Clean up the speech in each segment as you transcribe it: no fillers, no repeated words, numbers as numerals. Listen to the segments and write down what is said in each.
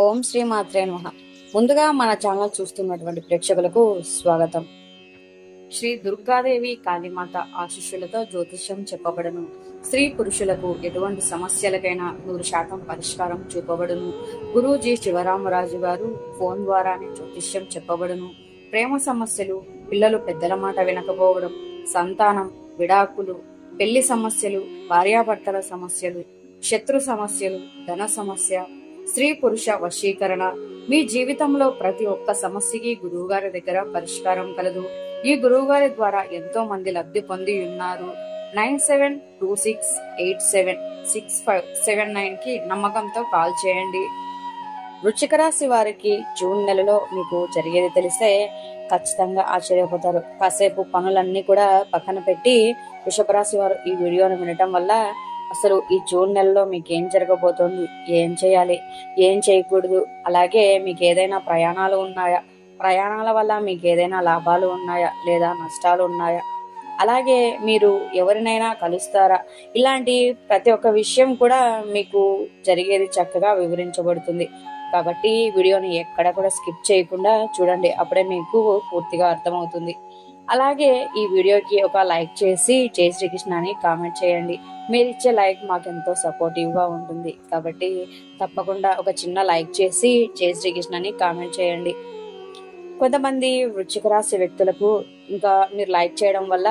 ఓం శ్రీ మాత్రే నమః. ముందుగా మన ఛానల్ చూస్తున్నటువంటి ప్రేక్షకులకు స్వాగతం. శ్రీ దుర్గాదేవి కాళీమాత ఆశీస్సులతో జ్యోతిష్యం చెప్పబడును. స్త్రీ పురుషులకు ఎటువంటి సమస్యలకైనా 100% పరిష్కారం చూపబడును. గురూజీ శివరామరాజు గారు ఫోన్ ద్వారానే జ్యోతిష్యం చెప్పబడును. ప్రేమ సమస్యలు, పిల్లలు పెద్దల మాట వినకపోవడం, సంతానం, విడాకులు, పెళ్లి సమస్యలు, భార్యాభర్తల సమస్యలు, శత్రు సమస్యలు, ధన సమస్య, స్త్రీ పురుష వశీకరణ, మీ జీవితంలో ప్రతి ఒక్క సమస్యకి గురువు గారి దగ్గర పరిష్కారం కలదు. ఈ గురువు గారి ద్వారా ఎంతో మంది లబ్ధి పొంది ఉన్నారు. 9726876579 కి నమ్మకంతో కాల్ చేయండి. వృశ్చిక రాశి వారికి జూన్ నెలలో మీకు జరిగేది తెలిస్తే ఖచ్చితంగా ఆశ్చర్యపోతారు. కాసేపు పనులన్నీ కూడా పక్కన పెట్టి వృషభ రాశి వారు ఈ వీడియోను వినటం వల్ల అసలు ఈ జూన్ నెలలో మీకు ఏం జరగబోతోంది, ఏం చేయాలి, ఏం చేయకూడదు, అలాగే మీకు ఏదైనా ప్రయాణాలు ఉన్నాయా, ప్రయాణాల వల్ల మీకు ఏదైనా లాభాలు ఉన్నాయా లేదా నష్టాలు ఉన్నాయా, అలాగే మీరు ఎవరినైనా కలుస్తారా, ఇలాంటి ప్రతి ఒక్క విషయం కూడా మీకు జరిగేది చక్కగా వివరించబడుతుంది. కాబట్టి వీడియోని ఎక్కడ కూడా స్కిప్ చేయకుండా చూడండి, అప్పుడే మీకు పూర్తిగా అర్థమవుతుంది. అలాగే ఈ వీడియోకి ఒక లైక్ చేసి జై శ్రీకృష్ణ అని కామెంట్ చేయండి. మీరు ఇచ్చే లైక్ మాకు ఎంతో సపోర్టివ్ గా ఉంటుంది. కాబట్టి తప్పకుండా ఒక చిన్న లైక్ చేసి జై శ్రీకృష్ణ అని కామెంట్ చేయండి. కొంతమంది వృశ్చిక రాశి వ్యక్తులకు ఇంకా మీరు లైక్ చేయడం వల్ల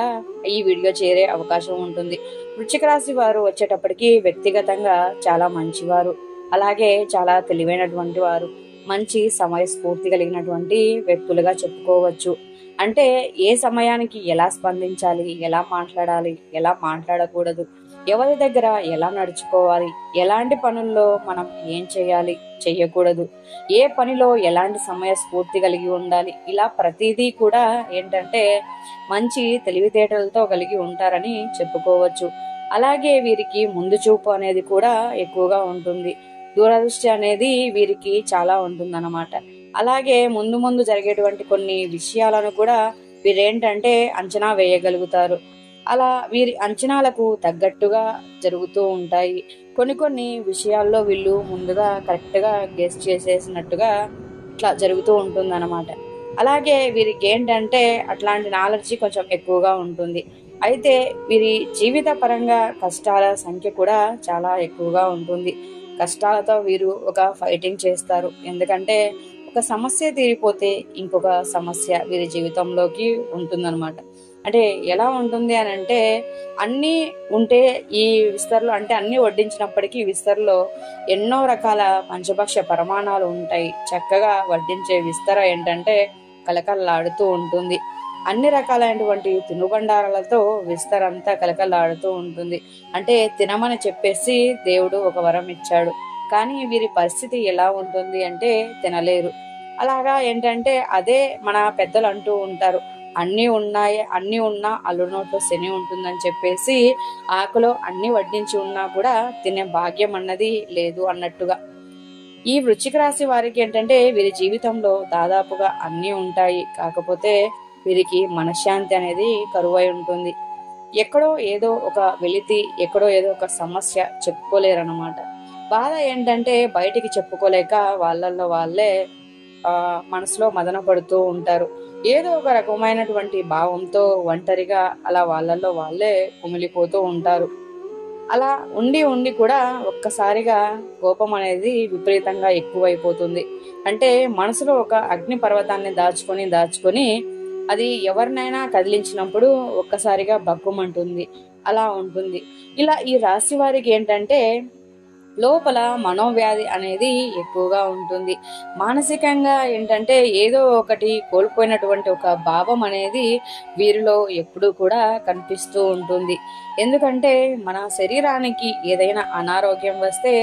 ఈ వీడియో చేరే అవకాశం ఉంటుంది. వృశ్చిక రాశి వారు వచ్చేటప్పటికి వ్యక్తిగతంగా చాలా మంచివారు, అలాగే చాలా తెలివైనటువంటి వారు, మంచి సమయస్ఫూర్తి కలిగినటువంటి వ్యక్తులుగా చెప్పుకోవచ్చు. అంటే ఏ సమయానికి ఎలా స్పందించాలి, ఎలా మాట్లాడాలి, ఎలా మాట్లాడకూడదు, ఎవరి దగ్గర ఎలా నడుచుకోవాలి, ఎలాంటి పనుల్లో మనం ఏం చేయాలి, చెయ్యకూడదు, ఏ పనిలో ఎలాంటి సమయస్ఫూర్తి కలిగి ఉండాలి, ఇలా ప్రతిదీ కూడా ఏంటంటే మంచి తెలివితేటలతో కలిగి ఉంటారని చెప్పుకోవచ్చు. అలాగే వీరికి ముందు చూపు అనేది కూడా ఎక్కువగా ఉంటుంది. దూరదృష్టి అనేది వీరికి చాలా ఉంటుందన్నమాట. అలాగే ముందు ముందు జరిగేటువంటి కొన్ని విషయాలను కూడా వీరేంటంటే అంచనా వేయగలుగుతారు. అలా వీరి అంచనాలకు తగ్గట్టుగా జరుగుతూ ఉంటాయి. కొన్ని విషయాల్లో వీళ్ళు ముందుగా కరెక్ట్ గా గెస్ చేసేసినట్టుగా ఇట్లా జరుగుతూ ఉంటుందన్నమాట. అలాగే వీరికి ఏంటంటే అట్లాంటి నాలెడ్జి కొంచెం ఎక్కువగా ఉంటుంది. అయితే వీరి జీవిత పరంగా కష్టాల సంఖ్య కూడా చాలా ఎక్కువగా ఉంటుంది. కష్టాలతో వీరు ఒక ఫైటింగ్ చేస్తారు. ఎందుకంటే ఒక సమస్య తీరిపోతే ఇంకొక సమస్య వీరి జీవితంలోకి ఉంటుందన్నమాట. అంటే ఎలా ఉంటుంది అని అంటే అన్ని ఉంటే ఈ విస్తరలో అంటే అన్ని వడ్డించినప్పటికీ విస్తరలో ఎన్నో రకాల పంచభక్ష పరిమాణాలు ఉంటాయి. చక్కగా వడ్డించే విస్తర ఏంటంటే కలకల్లాడుతూ ఉంటుంది. అన్ని రకాలైనటువంటి తినుబండారాలతో విస్తరంతా కలకల్లాడుతూ ఉంటుంది. అంటే తినమని చెప్పేసి దేవుడు ఒక వరం ఇచ్చాడు, కానీ వీరి పరిస్థితి ఎలా ఉంటుంది అంటే తినలేరు. అలాగా ఏంటంటే అదే మన పెద్దలు అంటూ ఉంటారు, అన్ని ఉన్నాయి, అన్ని ఉన్నా అల్లుడి నోట్లో శని ఉంటుందని చెప్పేసి ఆకులో అన్ని వడ్డించి ఉన్నా కూడా తినే భాగ్యం అన్నది లేదు అన్నట్టుగా. ఈ వృశ్చిక రాశి వారికి ఏంటంటే వీరి జీవితంలో దాదాపుగా అన్ని ఉంటాయి, కాకపోతే వీరికి మనశ్శాంతి అనేది కరువై ఉంటుంది. ఎక్కడో ఏదో ఒక వెలితి, ఎక్కడో ఏదో ఒక సమస్య చెప్పుకోలేరన్నమాట. బాధ ఏంటంటే బయటికి చెప్పుకోలేక వాళ్ళల్లో వాళ్ళే మనసులో మదన పడుతూ ఉంటారు. ఏదో ఒక రకమైనటువంటి భావంతో ఒంటరిగా అలా వాళ్ళల్లో వాళ్ళే కుమిలిపోతూ ఉంటారు. అలా ఉండి ఉండి కూడా ఒక్కసారిగా కోపం అనేది విపరీతంగా ఎక్కువైపోతుంది. అంటే మనసులో ఒక అగ్ని పర్వతాన్ని దాచుకొని అది ఎవరినైనా కదిలించినప్పుడు ఒక్కసారిగా బగ్గుమంటుంది. అలా ఉంటుంది. ఇలా ఈ రాశి వారికి ఏంటంటే లోపల మనోవ్యాధి అనేది ఎక్కువగా ఉంటుంది. మానసికంగా ఏంటంటే ఏదో ఒకటి కోల్పోయినటువంటి ఒక భావం అనేది వీరిలో ఎప్పుడూ కూడా కనిపిస్తూ ఉంటుంది. ఎందుకంటే మన శరీరానికి ఏదైనా అనారోగ్యం వస్తే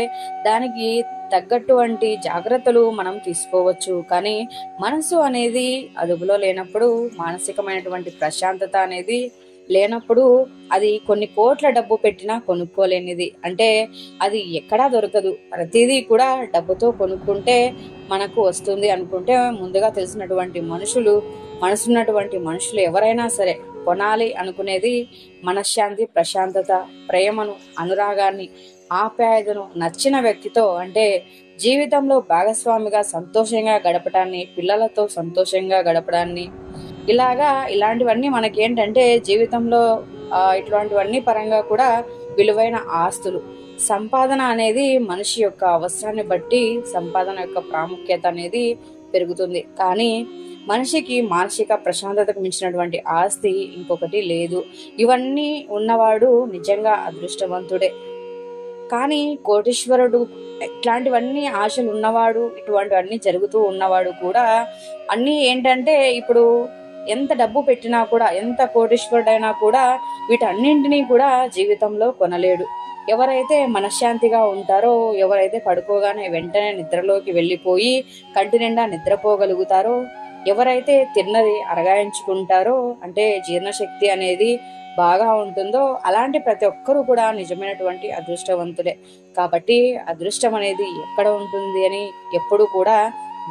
దానికి తగ్గటువంటి జాగ్రత్తలు మనం తీసుకోవచ్చు, కానీ మనసు అనేది అదుపులో లేనప్పుడు, మానసికమైనటువంటి ప్రశాంతత అనేది లేనప్పుడు అది కొన్ని కోట్ల డబ్బు పెట్టినా కొనుక్కోలేనిది. అంటే అది ఎక్కడా దొరకదు. ప్రతిదీ కూడా డబ్బుతో కొనుక్కుంటే మనకు వస్తుంది అనుకుంటే ముందుగా తెలిసినటువంటి మనసున్నటువంటి మనుషులు ఎవరైనా సరే కొనాలి అనుకునేది మనశ్శాంతి, ప్రశాంతత, ప్రేమను, అనురాగాన్ని, ఆప్యాయతను నచ్చిన వ్యక్తితో, అంటే జీవితంలో భాగస్వామిగా సంతోషంగా గడపడాన్ని, పిల్లలతో సంతోషంగా గడపడాన్ని, ఇలాంటివన్నీ మనకేంటంటే జీవితంలో ఇట్లాంటివన్నీ పరంగా కూడా విలువైన ఆస్తులు. సంపాదన అనేది మనిషి యొక్క అవసరాన్ని బట్టి సంపాదన యొక్క ప్రాముఖ్యత అనేది పెరుగుతుంది. కానీ మనిషికి మానసిక ప్రశాంతతకు మించినటువంటి ఆస్తి ఇంకొకటి లేదు. ఇవన్నీ ఉన్నవాడు నిజంగా అదృష్టవంతుడే. కానీ కోటీశ్వరుడు ఇట్లాంటివన్నీ ఆశలు ఉన్నవాడు, ఇటువంటివన్నీ జరుగుతూ ఉన్నవాడు కూడా అన్నీ ఏంటంటే ఇప్పుడు ఎంత డబ్బు పెట్టినా కూడా, ఎంత కోటీశ్వరుడైనా కూడా వీటన్నింటినీ కూడా జీవితంలో కొనలేడు. ఎవరైతే మనశ్శాంతిగా ఉంటారో, ఎవరైతే పడుకోగానే వెంటనే నిద్రలోకి వెళ్ళిపోయి కంటి నిండా నిద్రపోగలుగుతారో, ఎవరైతే తిన్నది అరగాయించుకుంటారో, అంటే జీర్ణశక్తి అనేది బాగా ఉంటుందో, అలాంటి ప్రతి ఒక్కరూ కూడా నిజమైనటువంటి అదృష్టవంతులే. కాబట్టి అదృష్టం అనేది ఎక్కడ ఉంటుంది అని ఎప్పుడు కూడా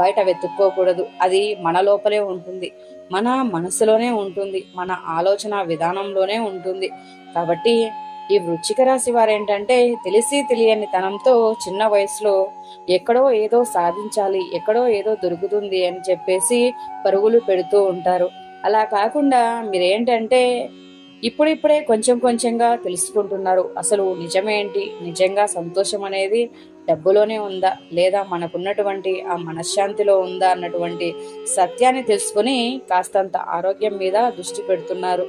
బయట వెతుక్కోకూడదు. అది మన లోపలే ఉంటుంది, మన మనసులోనే ఉంటుంది, మన ఆలోచన విధానంలోనే ఉంటుంది. కాబట్టి ఈ వృశ్చిక రాశి వారేంటంటే తెలిసి తెలియని తనంతో చిన్న వయసులో ఎక్కడో ఏదో సాధించాలి, ఎక్కడో ఏదో దొరుకుతుంది అని చెప్పేసి పరుగులు పెడుతూ ఉంటారు. అలా కాకుండా మీరేంటంటే ఇప్పుడిప్పుడే కొంచెం కొంచెంగా తెలుసుకుంటున్నారు అసలు నిజమేంటి, నిజంగా సంతోషం అనేది డబ్బులోనే ఉందా లేదా మనకున్నటువంటి ఆ మనశ్శాంతిలో ఉందా అన్నటువంటి సత్యాన్ని తెలుసుకుని కాస్తంత ఆరోగ్యం మీద దృష్టి పెడుతున్నారు,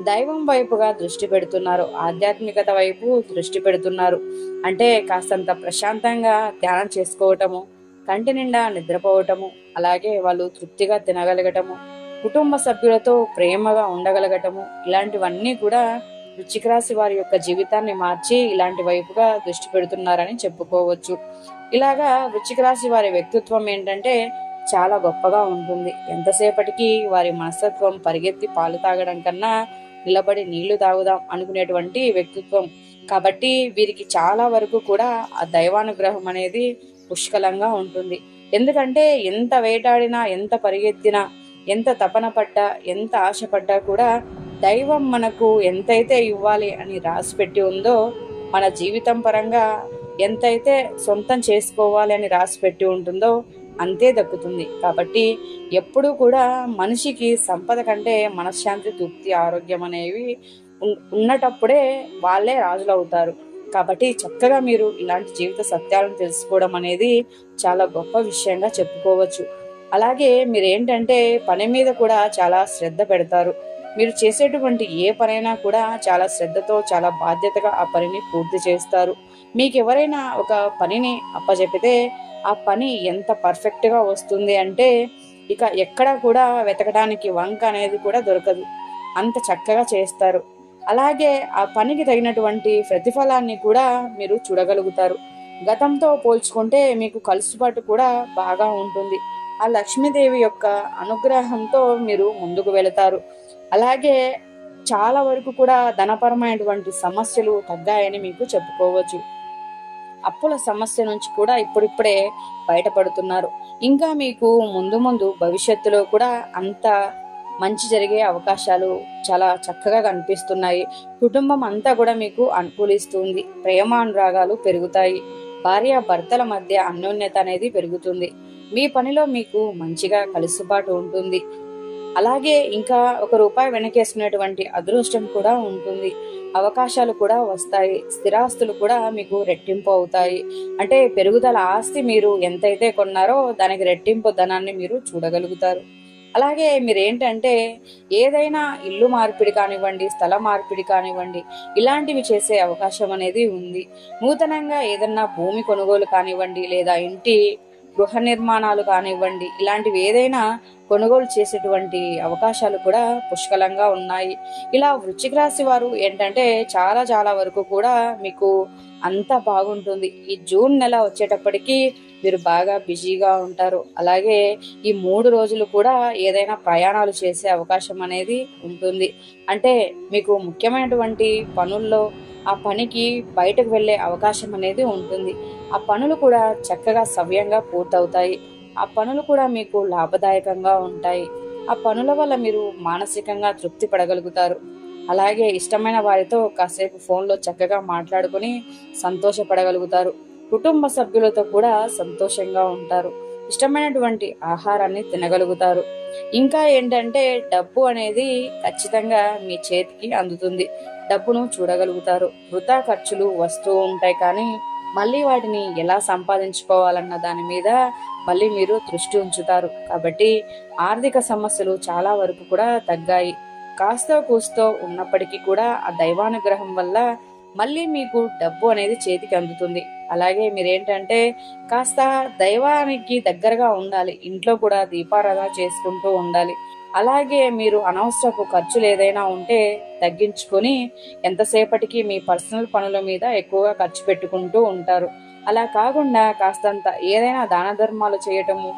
దైవం వైపుగా దృష్టి పెడుతున్నారు, ఆధ్యాత్మికత వైపు దృష్టి పెడుతున్నారు. అంటే కాస్తంత ప్రశాంతంగా ధ్యానం చేసుకోవటము, కంటి నిండా నిద్రపోవటము, అలాగే వాళ్ళు తృప్తిగా తినగలగటము, కుటుంబ సభ్యులతో ప్రేమగా ఉండగలగటము, ఇలాంటివన్నీ కూడా వృశ్చిక రాశి వారి యొక్క జీవితాన్ని మార్చి ఇలాంటి వైపుగా దృష్టి పెడుతున్నారని చెప్పుకోవచ్చు. వృశ్చిక రాశి వారి వ్యక్తిత్వం ఏంటంటే చాలా గొప్పగా ఉంటుంది. ఎంతసేపటికి వారి మనస్తత్వం పరిగెత్తి పాలు తాగడం కన్నా నిలబడి నీళ్లు తాగుదాం అనుకునేటువంటి వ్యక్తిత్వం. కాబట్టి వీరికి చాలా వరకు కూడా ఆ దైవానుగ్రహం అనేది పుష్కలంగా ఉంటుంది. ఎందుకంటే ఎంత వేటాడినా, ఎంత పరిగెత్తినా, ఎంత తపన పడ్డా, ఎంత ఆశపడ్డా కూడా దైవం మనకు ఎంతైతే ఇవ్వాలి అని రాసి పెట్టి ఉందో, మన జీవితం పరంగా ఎంతైతే సొంతం చేసుకోవాలి అని రాసి పెట్టి ఉంటుందో అంతే దక్కుతుంది. కాబట్టి ఎప్పుడూ కూడా మనిషికి సంపద కంటే మనశ్శాంతి, తృప్తి, ఆరోగ్యం అనేవి ఉన్నటప్పుడే వాళ్ళే రాజులు అవుతారు. కాబట్టి చక్కగా మీరు ఇలాంటి జీవిత సత్యాలను తెలుసుకోవడం అనేది చాలా గొప్ప విషయంగా చెప్పుకోవచ్చు. అలాగే మీరేంటంటే పని మీద కూడా చాలా శ్రద్ధ పెడతారు. మీరు చేసేటువంటి ఏ పనైనా కూడా చాలా శ్రద్ధతో, చాలా బాధ్యతగా ఆ పనిని పూర్తి చేస్తారు. మీకు ఎవరైనా ఒక పనిని అప్పచెపితే ఆ పని ఎంత పర్ఫెక్ట్గా వస్తుంది అంటే ఇక ఎక్కడ కూడా వెతకడానికి వంక అనేది కూడా దొరకదు, అంత చక్కగా చేస్తారు. అలాగే ఆ పనికి తగినటువంటి ప్రతిఫలాన్ని కూడా మీరు చూడగలుగుతారు. గతంతో పోల్చుకుంటే మీకు కలుసుబాటు కూడా బాగా ఉంటుంది. ఆ లక్ష్మీదేవి యొక్క అనుగ్రహంతో మీరు ముందుకు వెళతారు. అలాగే చాలా వరకు కూడా ధనపరమైనటువంటి సమస్యలు తగ్గాయని మీకు చెప్పుకోవచ్చు. అప్పుల సమస్య నుంచి కూడా ఇప్పుడిప్పుడే బయటపడుతున్నారు. ఇంకా మీకు ముందు ముందు భవిష్యత్తులో కూడా అంత మంచి జరిగే అవకాశాలు చాలా చక్కగా కనిపిస్తున్నాయి. కుటుంబం అంతా కూడా మీకు అనుకూలిస్తుంది. ప్రేమానురాగాలు పెరుగుతాయి. భార్య భర్తల మధ్య అన్యోన్యత అనేది పెరుగుతుంది. మీ పనిలో మీకు మంచిగా కలుసుబాటు ఉంటుంది. అలాగే ఇంకా ₹1 వెనకేసుకునేటువంటి అదృష్టం కూడా ఉంటుంది. అవకాశాలు కూడా వస్తాయి. స్థిరాస్తులు కూడా మీకు రెట్టింపు అవుతాయి. అంటే పెరుగుదల ఆస్తి మీరు ఎంతైతే కొన్నారో దానికి రెట్టింపు ధనాన్ని మీరు చూడగలుగుతారు. అలాగే మీరేంటంటే ఏదైనా ఇల్లు మార్పిడి కానివ్వండి, స్థల మార్పిడి కానివ్వండి, ఇలాంటివి చేసే అవకాశం అనేది ఉంది. నూతనంగా ఏదన్నా భూమి కొనుగోలు కానివ్వండి, లేదా ఇంటి గృహ నిర్మాణాలు కానివ్వండి, ఇలాంటివి ఏదైనా కొనుగోలు చేసేటువంటి అవకాశాలు కూడా పుష్కలంగా ఉన్నాయి. ఇలా వృశ్చిక రాశి వారు ఏంటంటే చాలా చాలా వరకు కూడా మీకు అంతా బాగుంటుంది. ఈ జూన్ నెల వచ్చేటప్పటికి మీరు బాగా బిజీగా ఉంటారు. అలాగే ఈ 3 రోజులు కూడా ఏదైనా ప్రయాణాలు చేసే అవకాశం అనేది ఉంటుంది. అంటే మీకు ముఖ్యమైనటువంటి పనుల్లో ఆ పనికి బయటకు వెళ్ళే అవకాశం అనేది ఉంటుంది. ఆ పనులు కూడా చక్కగా సవ్యంగా పూర్తవుతాయి. ఆ పనులు కూడా మీకు లాభదాయకంగా ఉంటాయి. ఆ పనుల వల్ల మీరు మానసికంగా తృప్తి పడగలుగుతారు. అలాగే ఇష్టమైన వారితో కాసేపు ఫోన్లో చక్కగా మాట్లాడుకుని సంతోషపడగలుగుతారు. కుటుంబ సభ్యులతో కూడా సంతోషంగా ఉంటారు. ఇష్టమైనటువంటి ఆహారాన్ని తినగలుగుతారు. ఇంకా ఏంటంటే డబ్బు అనేది ఖచ్చితంగా మీ చేతికి అందుతుంది. డబ్బును చూడగలుగుతారు. వృధా ఖర్చులు వస్తూ ఉంటాయి, కానీ మళ్ళీ వాటిని ఎలా సంపాదించుకోవాలన్న దాని మీద మళ్ళీ మీరు దృష్టి ఉంచుతారు. కాబట్టి ఆర్థిక సమస్యలు చాలా వరకు కూడా తగ్గాయి. కాస్తో కూస్తో ఉన్నప్పటికీ కూడా ఆ దైవానుగ్రహం వల్ల మళ్ళీ మీకు డబ్బు అనేది చేతికి అందుతుంది. అలాగే మీరేంటంటే కాస్త దైవానికి దగ్గరగా ఉండాలి. ఇంట్లో కూడా దీపారాధన చేసుకుంటూ ఉండాలి. అలాగే మీరు అనవసరపు ఖర్చులు ఏదైనా ఉంటే తగ్గించుకొని ఎంతసేపటికి మీ పర్సనల్ పనుల మీద ఎక్కువగా ఖర్చు పెట్టుకుంటూ ఉంటారు. అలా కాకుండా కాస్తంత ఏదైనా దాన ధర్మాలు చేయటము,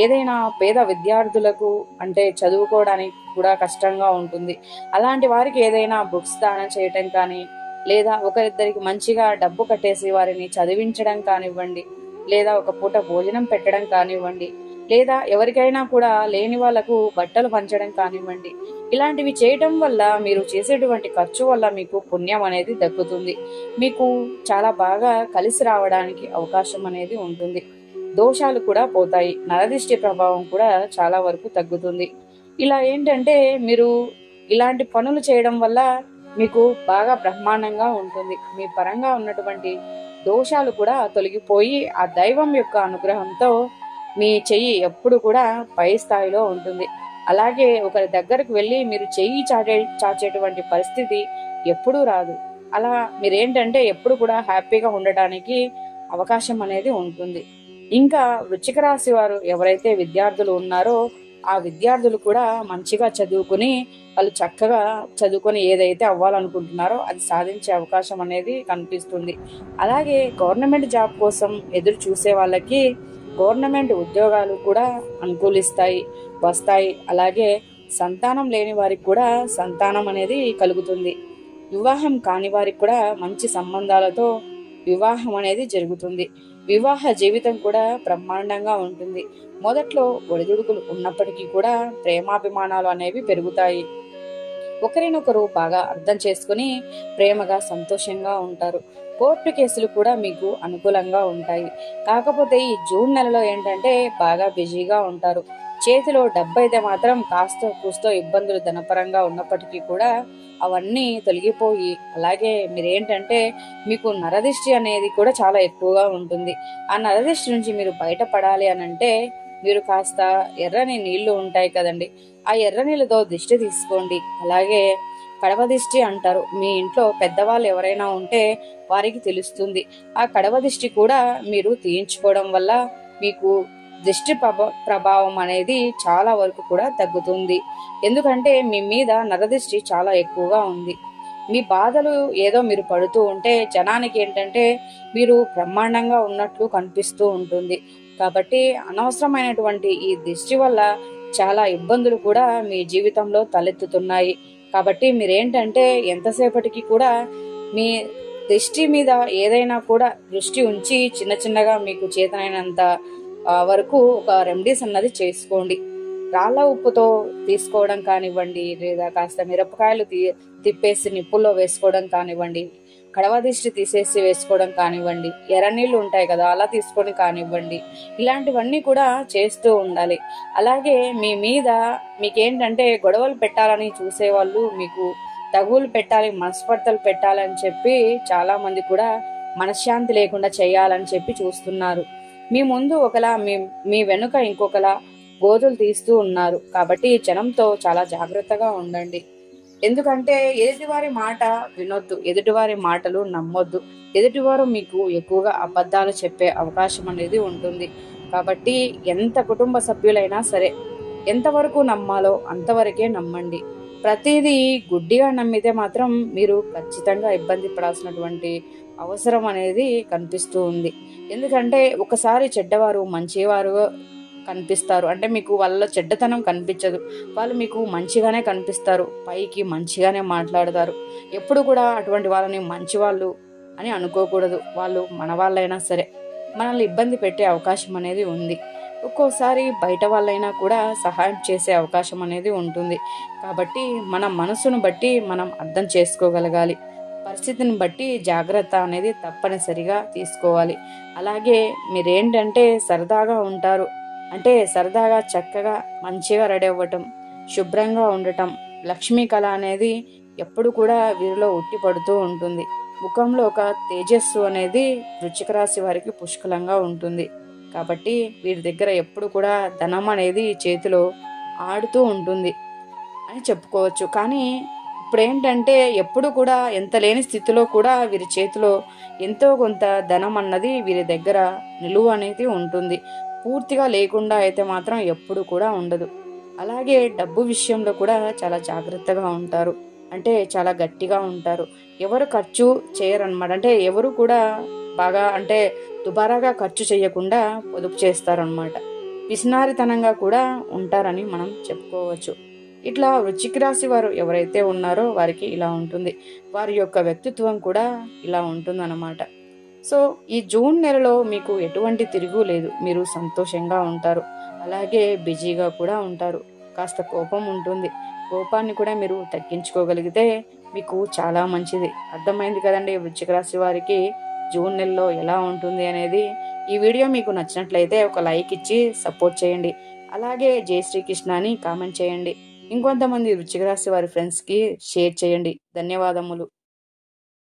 ఏదైనా పేద విద్యార్థులకు అంటే చదువుకోవడానికి కూడా కష్టంగా ఉంటుంది, అలాంటి వారికి ఏదైనా బుక్స్ దానం చేయటం కానీ, లేదా ఒకరిద్దరికి మంచిగా డబ్బు కట్టేసి వారిని చదివించడం కానివ్వండి, లేదా ఒక పూట భోజనం పెట్టడం కానివ్వండి, లేదా ఎవరికైనా కూడా లేని వాళ్లకు బట్టలు పంచడం కానివ్వండి, ఇలాంటివి చేయటం వల్ల మీరు చేసేటువంటి ఖర్చు వల్ల మీకు పుణ్యం అనేది దక్కుతుంది. మీకు చాలా బాగా కలిసి రావడానికి అవకాశం అనేది ఉంటుంది. దోషాలు కూడా పోతాయి. నరదిష్టి ప్రభావం కూడా చాలా వరకు తగ్గుతుంది. ఇలా ఏంటంటే మీరు ఇలాంటి పనులు చేయడం వల్ల మీకు బాగా బ్రహ్మాండంగా ఉంటుంది. మీ పరంగా ఉన్నటువంటి దోషాలు కూడా తొలగిపోయి ఆ దైవం యొక్క అనుగ్రహంతో మీ చెయ్యి ఎప్పుడు కూడా పై స్థాయిలో ఉంటుంది. అలాగే ఒకరి దగ్గరకు వెళ్ళి మీరు చెయ్యి చాచేటువంటి పరిస్థితి ఎప్పుడూ రాదు. అలా మీరేంటంటే ఎప్పుడు కూడా హ్యాపీగా ఉండటానికి అవకాశం అనేది ఉంటుంది. ఇంకా వృశ్చిక రాశి వారు ఎవరైతే విద్యార్థులు ఉన్నారో ఆ విద్యార్థులు కూడా మంచిగా చదువుకుని వాళ్ళు చక్కగా చదువుకొని ఏదైతే అవ్వాలనుకుంటున్నారో అది సాధించే అవకాశం అనేది కనిపిస్తుంది. అలాగే గవర్నమెంట్ జాబ్ కోసం ఎదురు చూసే వాళ్ళకి గవర్నమెంట్ ఉద్యోగాలు కూడా అనుకూలిస్తాయి, వస్తాయి. అలాగే సంతానం లేని వారికి కూడా సంతానం అనేది కలుగుతుంది. వివాహం కాని వారికి కూడా మంచి సంబంధాలతో వివాహం అనేది జరుగుతుంది. వివాహ జీవితం కూడా బ్రహ్మాండంగా ఉంటుంది. మొదట్లో ఒడిదుడుకులు ఉన్నప్పటికీ కూడా ప్రేమాభిమానాలు అనేవి పెరుగుతాయి. ఒకరినొకరు బాగా అర్థం చేసుకుని ప్రేమగా సంతోషంగా ఉంటారు. కోర్టు కేసులు కూడా మీకు అనుకూలంగా ఉంటాయి. కాకపోతే ఈ జూన్ నెలలో ఏంటంటే బాగా బిజీగా ఉంటారు. చేతిలో డబ్బు అయితే మాత్రం కాస్తో కూస్తో ఇబ్బందులు ధనపరంగా ఉన్నప్పటికీ కూడా అవన్నీ తొలగిపోయి, అలాగే మీరేంటంటే మీకు నరదిష్టి అనేది కూడా చాలా ఎక్కువగా ఉంటుంది. ఆ నరదిష్టి నుంచి మీరు బయటపడాలి అని అంటే మీరు కాస్త ఎర్రని నీళ్లు ఉంటాయి కదండి, ఆ ఎర్ర నీళ్ళతో దిష్టి తీసుకోండి. అలాగే కడవ దిష్టి అంటారు. మీ ఇంట్లో పెద్దవాళ్ళు ఎవరైనా ఉంటే వారికి తెలుస్తుంది. ఆ కడవ దిష్టి కూడా మీరు తీయించుకోవడం వల్ల మీకు దిష్టి ప్రభావం అనేది చాలా వరకు కూడా తగ్గుతుంది. ఎందుకంటే మీ మీద నరదిష్టి చాలా ఎక్కువగా ఉంది. మీ బాధలు ఏదో మీరు పడుతూ ఉంటే జనానికి ఏంటంటే మీరు బ్రహ్మాండంగా ఉన్నట్లు కనిపిస్తూ ఉంటుంది. కాబట్టి అనవసరమైనటువంటి ఈ దిష్టి వల్ల చాలా ఇబ్బందులు కూడా మీ జీవితంలో తలెత్తుతున్నాయి. కాబట్టి మీరేంటంటే ఎంతసేపటికి కూడా మీ దిష్టి మీద ఏదైనా కూడా దృష్టి ఉంచి చిన్న చిన్నగా మీకు చేతనైనంత వరకు ఒక రెమెడీస్ అన్నది చేసుకోండి. రాళ్ళ ఉప్పుతో తీసుకోవడం కానివ్వండి, లేదా కాస్త మిరపకాయలు తిప్పేసి నిప్పుల్లో వేసుకోవడం కానివ్వండి, కడవ దిష్టి తీసేసి వేసుకోవడం కానివ్వండి, ఎర్రనీళ్ళు ఉంటాయి కదా అలా తీసుకొని కానివ్వండి, ఇలాంటివన్నీ కూడా చేస్తూ ఉండాలి. అలాగే మీ మీద మీకేంటంటే గొడవలు పెట్టాలని చూసేవాళ్ళు మీకు తగులు పెట్టాలి, మనస్పర్ధలు పెట్టాలని చెప్పి చాలా మంది కూడా మనశ్శాంతి లేకుండా చేయాలని చెప్పి చూస్తున్నారు. మీ ముందు ఒకలా మీ వెనుక ఇంకొకలా గోతులు తీస్తూ ఉన్నారు. కాబట్టి జనంతో చాలా జాగ్రత్తగా ఉండండి. ఎందుకంటే ఎదుటివారి మాట వినొద్దు, ఎదుటివారి మాటలు నమ్మొద్దు. ఎదుటివారు మీకు ఎక్కువగా అబద్ధాలు చెప్పే అవకాశం అనేది ఉంటుంది. కాబట్టి ఎంత కుటుంబ సభ్యులైనా సరే ఎంతవరకు నమ్మాలో అంతవరకే నమ్మండి. ప్రతిదీ గుడ్డిగా నమ్మితే మాత్రం మీరు ఖచ్చితంగా ఇబ్బంది పడాల్సినటువంటి అవసరం అనేది కనిపిస్తూ ఉంది. ఎందుకంటే ఒకసారి చెడ్డవారు మంచివారు కనిపిస్తారు, అంటే మీకు వాళ్ళ చెడ్డతనం కనిపించదు, వాళ్ళు మీకు మంచిగానే కనిపిస్తారు, పైకి మంచిగానే మాట్లాడతారు. ఎప్పుడు కూడా అటువంటి వాళ్ళని మంచి వాళ్ళు అని అనుకోకూడదు. వాళ్ళు మన వాళ్ళైనా సరే మనల్ని ఇబ్బంది పెట్టే అవకాశం అనేది ఉంది. ఒక్కోసారి బయట వాళ్ళైనా కూడా సహాయం చేసే అవకాశం అనేది ఉంటుంది. కాబట్టి మన మనసును బట్టి మనం అర్థం చేసుకోగలగాలి. పరిస్థితిని బట్టి జాగ్రత్త అనేది తప్పనిసరిగా తీసుకోవాలి. అలాగే మీరేంటంటే సరదాగా ఉంటారు. అంటే సరదాగా చక్కగా మంచిగా రెడీ అవ్వటం, శుభ్రంగా ఉండటం, లక్ష్మీ కళ అనేది ఎప్పుడు కూడా వీరిలో ఉట్టి పడుతూ ఉంటుంది. ముఖంలో ఒక తేజస్సు అనేది వృశ్చిక రాశి వారికి పుష్కలంగా ఉంటుంది. కాబట్టి వీరి దగ్గర ఎప్పుడు కూడా ధనం అనేది చేతిలో ఆడుతూ ఉంటుంది అని చెప్పుకోవచ్చు. కానీ ఇప్పుడేంటంటే ఎప్పుడు కూడా ఎంత లేని స్థితిలో కూడా వీరి చేతిలో ఎంతో కొంత ధనం అన్నది వీరి దగ్గర నిలువ అనేది ఉంటుంది. పూర్తిగా లేకుండా అయితే మాత్రం ఎప్పుడు కూడా ఉండదు. అలాగే డబ్బు విషయంలో కూడా చాలా జాగ్రత్తగా ఉంటారు. అంటే చాలా గట్టిగా ఉంటారు. ఎవరు ఖర్చు చేయరనమాట. అంటే ఎవరు కూడా బాగా అంటే దుబారాగా ఖర్చు చేయకుండా పొదుపు చేస్తారనమాట. పిసినారితనంగా కూడా ఉంటారని మనం చెప్పుకోవచ్చు. ఇట్లా వృశ్చిక రాశి వారు ఎవరైతే ఉన్నారో వారికి ఇలా ఉంటుంది. వారి యొక్క వ్యక్తిత్వం కూడా ఇలా ఉంటుందన్నమాట. సో ఈ జూన్ నెలలో మీకు ఎటువంటి తిరుగు లేదు. మీరు సంతోషంగా ఉంటారు. అలాగే బిజీగా కూడా ఉంటారు. కాస్త కోపం ఉంటుంది. కోపాన్ని కూడా మీరు తగ్గించుకోగలిగితే మీకు చాలా మంచిది. అర్థమైంది కదండి వృశ్చిక రాశి వారికి జూన్ నెలలో ఎలా ఉంటుంది అనేది. ఈ వీడియో మీకు నచ్చినట్లయితే ఒక లైక్ ఇచ్చి సపోర్ట్ చేయండి. అలాగే జై శ్రీకృష్ణ అని కామెంట్ చేయండి. ఇంకొంతమంది వృశ్చిక రాశి వారి ఫ్రెండ్స్కి షేర్ చేయండి. ధన్యవాదములు.